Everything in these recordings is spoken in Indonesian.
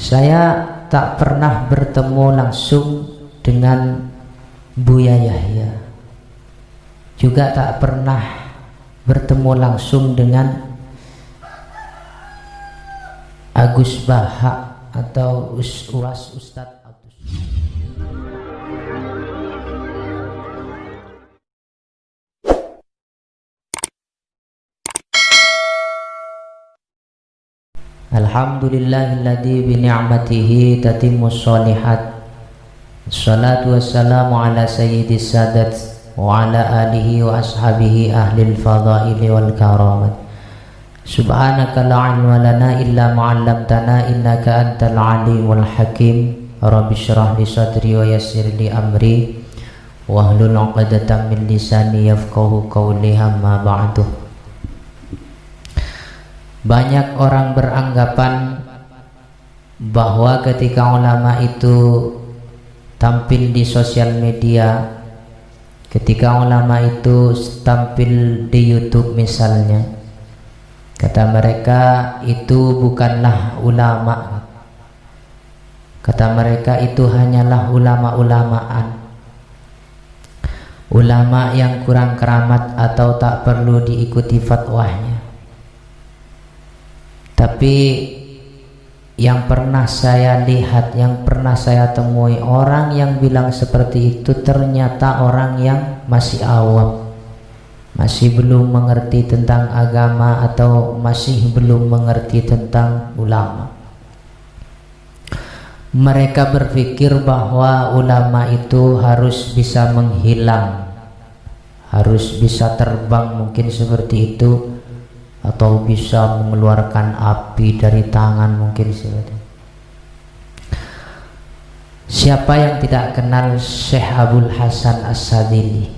Saya tak pernah bertemu langsung dengan Buya Yahya, juga tak pernah bertemu langsung dengan Agus Baha atau Uas Ustadz Abdus. Alhamdulillahilladzi bi ni'matihi tatimmus sholihat. Assalatu wassalamu ala sayyidis sadat wa ala alihi wa ashabihi ahlil fadaili wal karamat. Subhanaka la ilma lana illa ma 'allamtana innaka antal alimul hakim. Rabbi shrah li sadri wa yassir li amri wahlul 'uqdatam min lisani yafqahu qawli, amma ba'du. Banyak orang beranggapan bahwa ketika ulama itu tampil di sosial media, ketika ulama itu tampil di YouTube misalnya, kata mereka itu bukanlah ulama. Kata mereka itu hanyalah ulama-ulamaan, ulama yang kurang keramat atau tak perlu diikuti fatwanya. Tapi yang pernah saya lihat, yang pernah saya temui, orang yang bilang seperti itu ternyata orang yang masih awam, masih belum mengerti tentang agama atau masih belum mengerti tentang ulama. Mereka berpikir bahwa ulama itu harus bisa menghilang, harus bisa terbang, mungkin seperti itu, atau bisa mengeluarkan api dari tangan, mungkin seperti itu. Siapa yang tidak kenal Syekh Abul Hasan As-Sadili,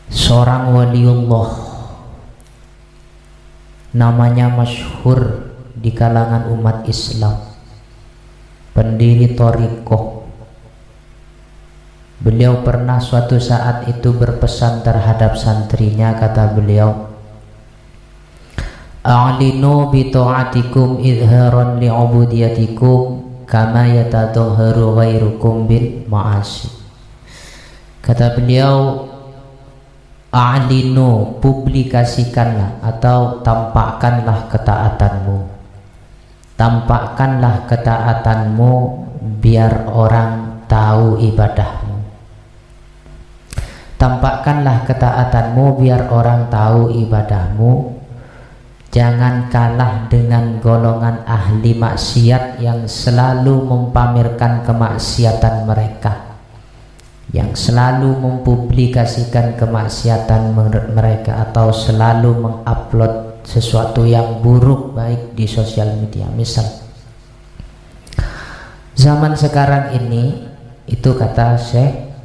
seorang waliullah, namanya masyhur di kalangan umat Islam, pendiri thariqah. Beliau pernah suatu saat itu berpesan terhadap santrinya, kata beliau, a'linu bi ta'atikum izharan li'ubudiyatikum kama yatadhaharu ghairukum bil ma'asi. Kata beliau, a'linu, publikasikanlah atau tampakkanlah ketaatanmu, tampakkanlah ketaatanmu biar orang tahu ibadahmu, tampakkanlah ketaatanmu biar orang tahu ibadahmu. Jangan kalah dengan golongan ahli maksiat yang selalu mempamerkan kemaksiatan mereka, yang selalu mempublikasikan kemaksiatan mereka, atau selalu mengupload sesuatu yang buruk baik di sosial media. Misal zaman sekarang ini, itu kata Syekh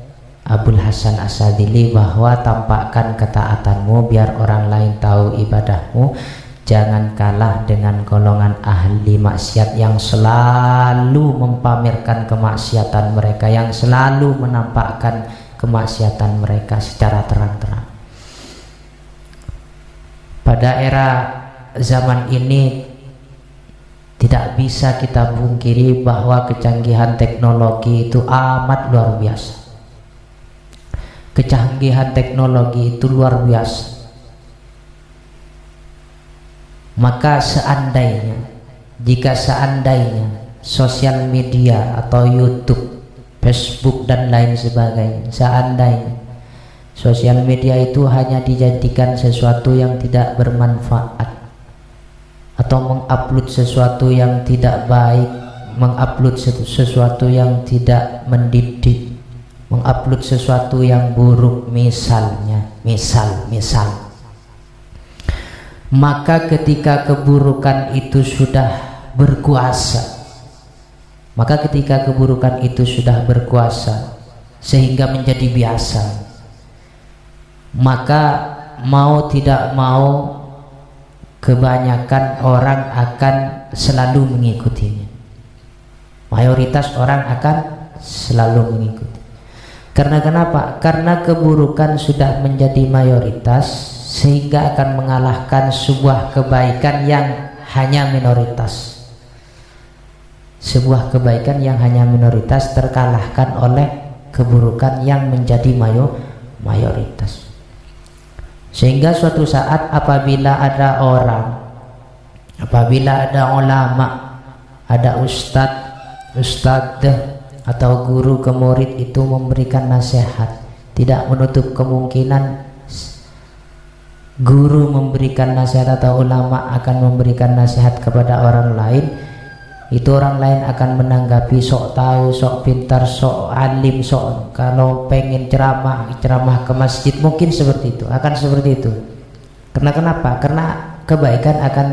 Abul Hasan As-Sadili, bahwa tampakkan ketaatanmu biar orang lain tahu ibadahmu. Jangan kalah dengan golongan ahli maksiat yang selalu mempamerkan kemaksiatan mereka, yang selalu menampakkan kemaksiatan mereka secara terang-terang. Pada era zaman ini tidak bisa kita pungkiri bahwa kecanggihan teknologi itu amat luar biasa. Kecanggihan teknologi itu luar biasa. Maka jika seandainya sosial media atau YouTube, Facebook dan lain sebagainya, seandainya sosial media itu hanya dijadikan sesuatu yang tidak bermanfaat, atau mengupload sesuatu yang tidak baik, mengupload sesuatu yang tidak mendidik, mengupload sesuatu yang buruk, misalnya, maka ketika keburukan itu sudah berkuasa, sehingga menjadi biasa, maka mau tidak mau kebanyakan orang akan selalu mengikutinya. Mayoritas orang akan selalu mengikuti. Karena kenapa? Karena keburukan sudah menjadi mayoritas, sehingga akan mengalahkan sebuah kebaikan yang hanya minoritas. sebuah kebaikan yang hanya minoritas terkalahkan oleh keburukan yang menjadi mayoritas. Sehingga suatu saat apabila ada ulama, ada ustadz atau guru ke murid itu memberikan nasihat, tidak menutup kemungkinan guru memberikan nasihat atau ulama akan memberikan nasihat kepada orang lain. Itu orang lain akan menanggapi sok tahu, sok pintar, sok alim, sok kalau pengen ceramah ke masjid, mungkin seperti itu, akan seperti itu. Karena kenapa? Karena kebaikan akan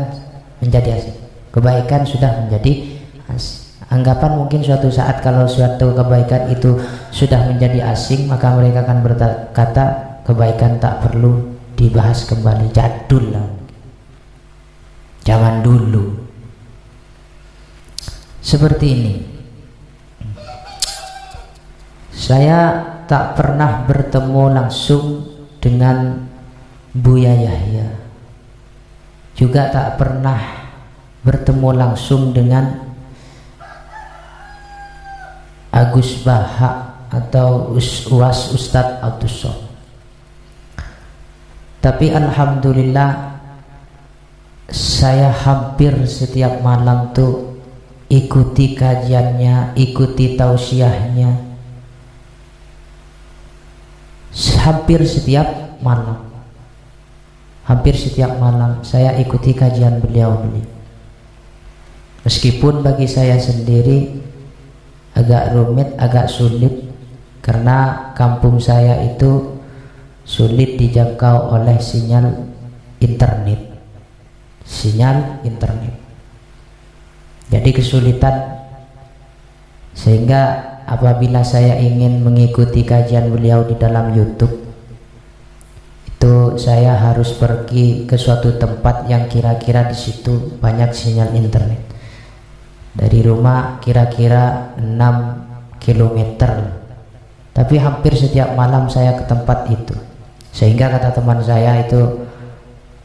menjadi asing. Kebaikan sudah menjadi asing. Anggapan mungkin suatu saat kalau suatu kebaikan itu sudah menjadi asing, maka mereka akan berkata kebaikan tak perlu dibahas kembali, jadul lah, zaman dulu. Seperti ini. Saya tak pernah bertemu langsung dengan Buya Yahya, juga tak pernah bertemu langsung dengan Agus Baha atau UAS Ustadz Abdus Somad. Tapi alhamdulillah saya hampir setiap malam tuh ikuti kajiannya, ikuti tausiahnya, hampir setiap malam saya ikuti kajian beliau. Meskipun bagi saya sendiri agak rumit, agak sulit, karena kampung saya itu sulit dijangkau oleh sinyal internet. Jadi kesulitan, sehingga apabila saya ingin mengikuti kajian beliau di dalam YouTube, itu saya harus pergi ke suatu tempat yang kira-kira di situ banyak sinyal internet. Dari rumah kira-kira 6 km, tapi hampir setiap malam saya ke tempat itu. Sehingga kata teman saya itu,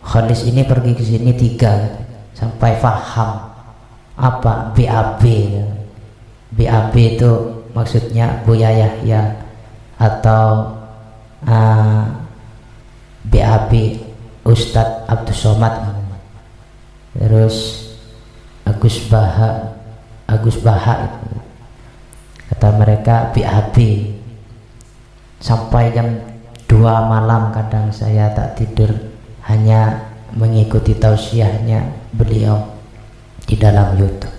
Khalis ini pergi ke sini 3 sampai paham apa BAB. BAB itu maksudnya Buya Yahya atau BAB Ustadz Abdus Somad, terus Agus Baha itu. Kata mereka BAB. Sampai jam 2 malam kadang saya tak tidur, hanya mengikuti tausiahnya beliau di dalam YouTube.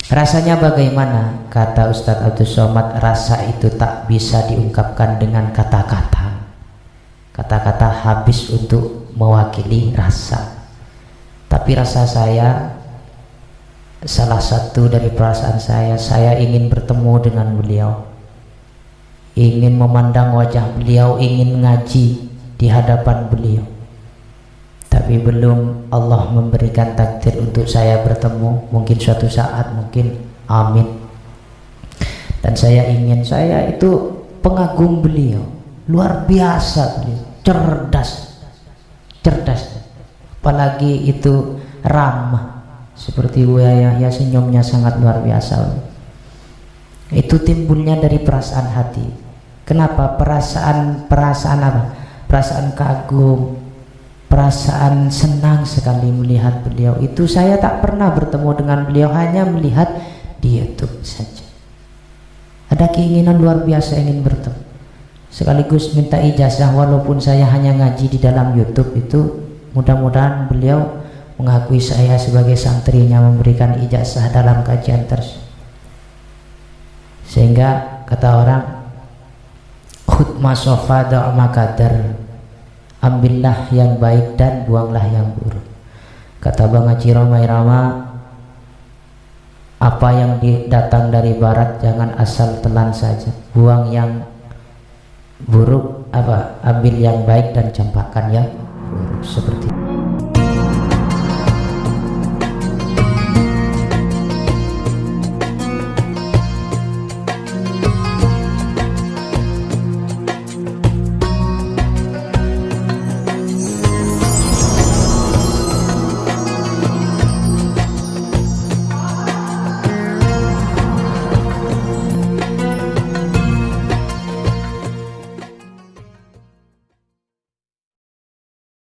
Rasanya bagaimana? Kata Ustadz Abdus Somad, rasa itu tak bisa diungkapkan dengan kata-kata. Kata-kata habis untuk mewakili rasa. Tapi rasa saya, salah satu dari perasaan saya ingin bertemu dengan beliau, ingin memandang wajah beliau, ingin ngaji di hadapan beliau. Tapi belum Allah memberikan takdir untuk saya bertemu. Mungkin suatu saat, mungkin, amin. Dan saya itu pengagum beliau, luar biasa beliau, cerdas, apalagi itu ramah seperti Buya Yahya, senyumnya sangat luar biasa. Itu timbulnya dari perasaan hati. Kenapa? Perasaan apa? Perasaan kagum, perasaan senang sekali melihat beliau. Itu saya tak pernah bertemu dengan beliau, hanya melihat di YouTube saja. Ada keinginan luar biasa ingin bertemu, sekaligus minta ijazah. Walaupun saya hanya ngaji di dalam YouTube itu, mudah-mudahan beliau mengakui saya sebagai santrinya, memberikan ijazah dalam kajian tersebut. Sehingga kata orang, khutmah sofa da'ma kadar, ambillah yang baik dan buanglah yang buruk. Kata Bang Haji Romai Rama, apa yang datang dari barat jangan asal telan saja, buang yang buruk, ambil yang baik dan campakkan yang buruk. Seperti itu.